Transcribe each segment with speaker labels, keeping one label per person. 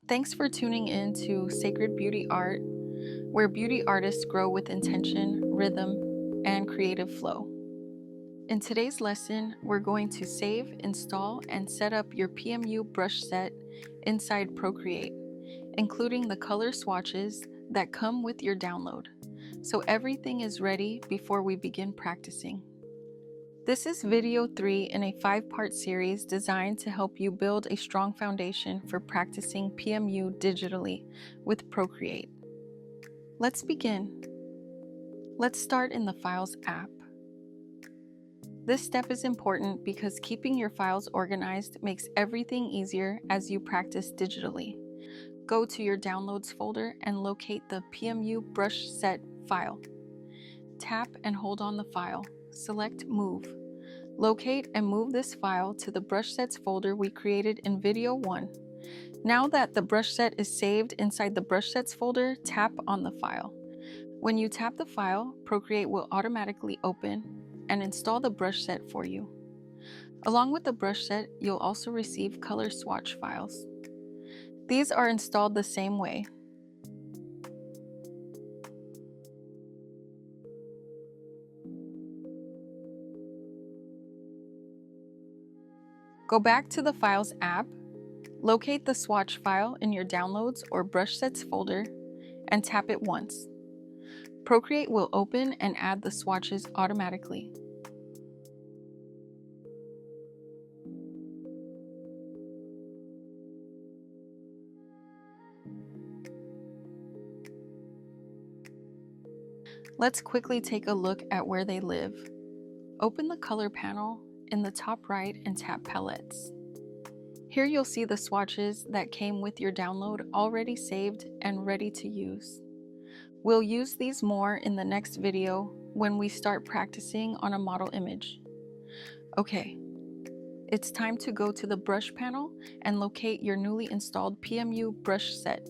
Speaker 1: Thanks for tuning in to Sacred Beauty Art, where beauty artists grow with intention, rhythm, and creative flow. In today's lesson, we're going to save, install, and set up your PMU brush set inside Procreate, including the color swatches that come with your download, so everything is ready before we begin practicing. This is video 3 in a 5-part series designed to help you build a strong foundation for practicing PMU digitally with Procreate. Let's begin. Let's start in the Files app. This step is important because keeping your files organized makes everything easier as you practice digitally. Go to your Downloads folder and locate the PMU Brushset file. Tap and hold on the file. Select Move. Locate and move this file to the Brushsets folder we created in video 1. Now that the brush set is saved inside the Brushsets folder, tap on the file. When you tap the file, Procreate will automatically open and install the brush set for you. Along with the brush set, you'll also receive color swatch files. These are installed the same way. Go back to the Files app, locate the swatch file in your Downloads or Brushsets folder, and tap it once. Procreate will open and add the swatches automatically. Let's quickly take a look at where they live. Open the color panel in the top right and tap Palettes. Here you'll see the swatches that came with your download already saved and ready to use. We'll use these more in the next video when we start practicing on a model image. Okay, it's time to go to the brush panel and locate your newly installed PMU brush set.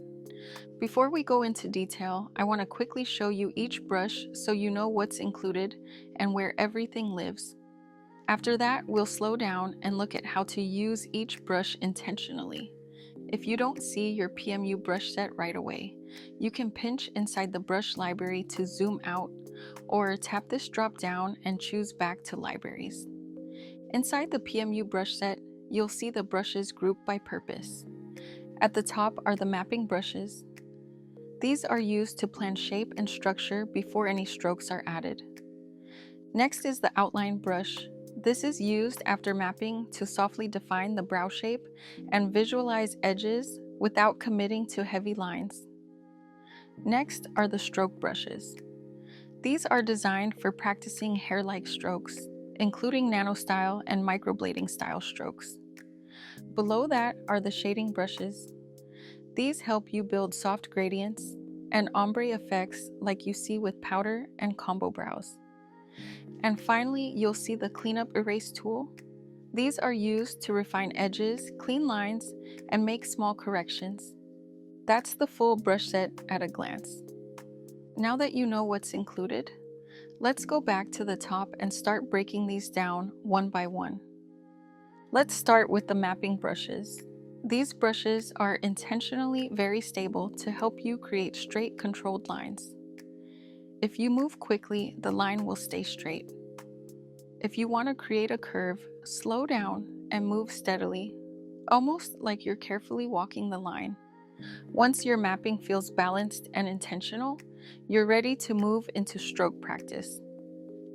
Speaker 1: Before we go into detail, I want to quickly show you each brush so you know what's included and where everything lives. After that, we'll slow down and look at how to use each brush intentionally. If you don't see your PMU brush set right away, you can pinch inside the brush library to zoom out, or tap this drop down and choose back to libraries. Inside the PMU brush set, you'll see the brushes grouped by purpose. At the top are the mapping brushes. These are used to plan shape and structure before any strokes are added. Next is the outline brush. This is used after mapping to softly define the brow shape and visualize edges without committing to heavy lines. Next are the stroke brushes. These are designed for practicing hair-like strokes, including Nano style and Microblading style strokes. Below that are the shading brushes. These help you build soft gradients and ombre effects like you see with powder and combo brows. And finally, you'll see the cleanup erase tool. These are used to refine edges, clean lines, and make small corrections. That's the full brush set at a glance. Now that you know what's included, let's go back to the top and start breaking these down one by one. Let's start with the mapping brushes. These brushes are intentionally very stable to help you create straight, controlled lines. If you move quickly, the line will stay straight. If you want to create a curve, slow down and move steadily, almost like you're carefully walking the line. Once your mapping feels balanced and intentional, you're ready to move into stroke practice.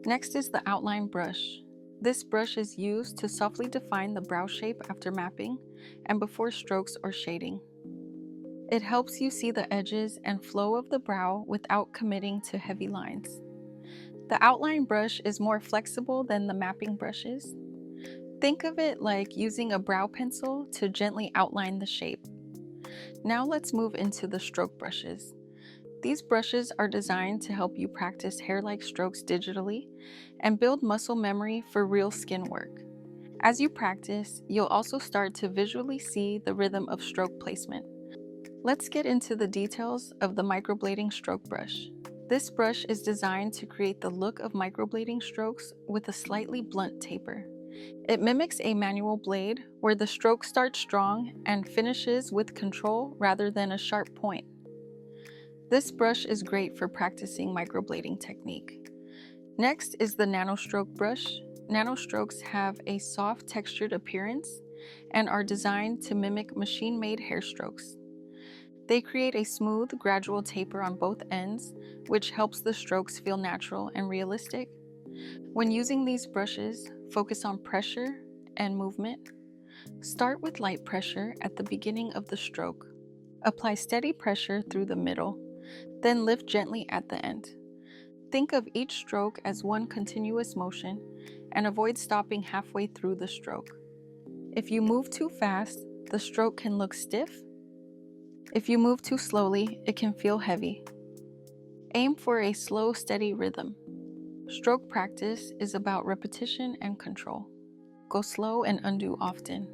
Speaker 1: Next is the outline brush. This brush is used to softly define the brow shape after mapping and before strokes or shading. It helps you see the edges and flow of the brow without committing to heavy lines. The outline brush is more flexible than the mapping brushes. Think of it like using a brow pencil to gently outline the shape. Now let's move into the stroke brushes. These brushes are designed to help you practice hair-like strokes digitally and build muscle memory for real skin work. As you practice, you'll also start to visually see the rhythm of stroke placement. Let's get into the details of the microblading stroke brush. This brush is designed to create the look of microblading strokes with a slightly blunt taper. It mimics a manual blade where the stroke starts strong and finishes with control rather than a sharp point. This brush is great for practicing microblading technique. Next is the Nano Stroke brush. Nano strokes have a soft textured appearance and are designed to mimic machine-made hair strokes. They create a smooth, gradual taper on both ends, which helps the strokes feel natural and realistic. When using these brushes, focus on pressure and movement. Start with light pressure at the beginning of the stroke. Apply steady pressure through the middle, then lift gently at the end. Think of each stroke as one continuous motion and avoid stopping halfway through the stroke. If you move too fast, the stroke can look stiff. If you move too slowly, it can feel heavy. Aim for a slow, steady rhythm. Stroke practice is about repetition and control. Go slow and undo often.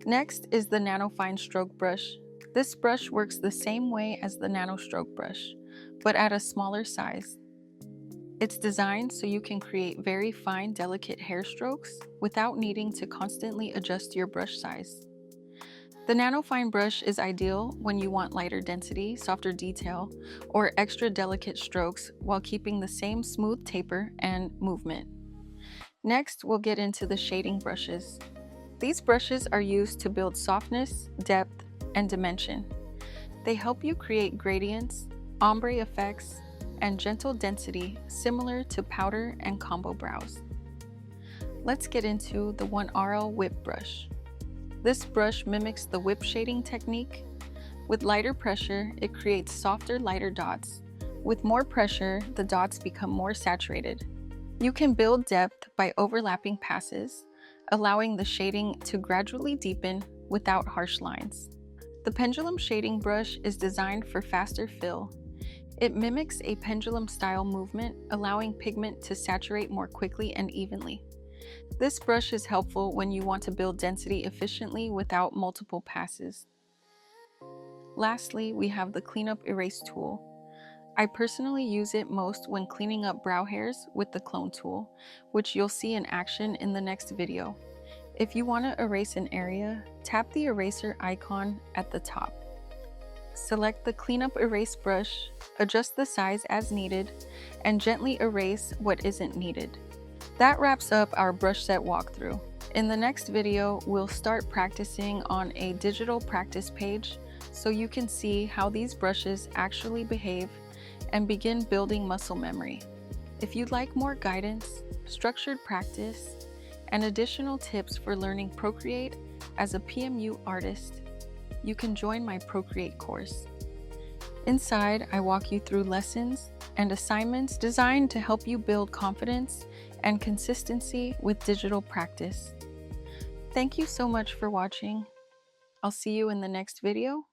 Speaker 1: Next is the Nano Fine Stroke brush. This brush works the same way as the Nano Stroke brush, but at a smaller size. It's designed so you can create very fine, delicate hair strokes without needing to constantly adjust your brush size. The Nano Fine brush is ideal when you want lighter density, softer detail, or extra delicate strokes while keeping the same smooth taper and movement. Next, we'll get into the shading brushes. These brushes are used to build softness, depth, and dimension. They help you create gradients, ombre effects, and gentle density similar to powder and combo brows. Let's get into the 1RL whip brush. This brush mimics the whip shading technique. With lighter pressure, it creates softer, lighter dots. With more pressure, the dots become more saturated. You can build depth by overlapping passes, allowing the shading to gradually deepen without harsh lines. The pendulum shading brush is designed for faster fill. It mimics a pendulum-style movement, allowing pigment to saturate more quickly and evenly. This brush is helpful when you want to build density efficiently without multiple passes. Lastly, we have the Cleanup Erase tool. I personally use it most when cleaning up brow hairs with the clone tool, which you'll see in action in the next video. If you want to erase an area, tap the eraser icon at the top. Select the Cleanup Erase brush, adjust the size as needed, and gently erase what isn't needed. That wraps up our brush set walkthrough. In the next video, we'll start practicing on a digital practice page so you can see how these brushes actually behave and begin building muscle memory. If you'd like more guidance, structured practice, and additional tips for learning Procreate as a PMU artist, you can join my Procreate course. Inside, I walk you through lessons and assignments designed to help you build confidence and consistency with digital practice. Thank you so much for watching. I'll see you in the next video.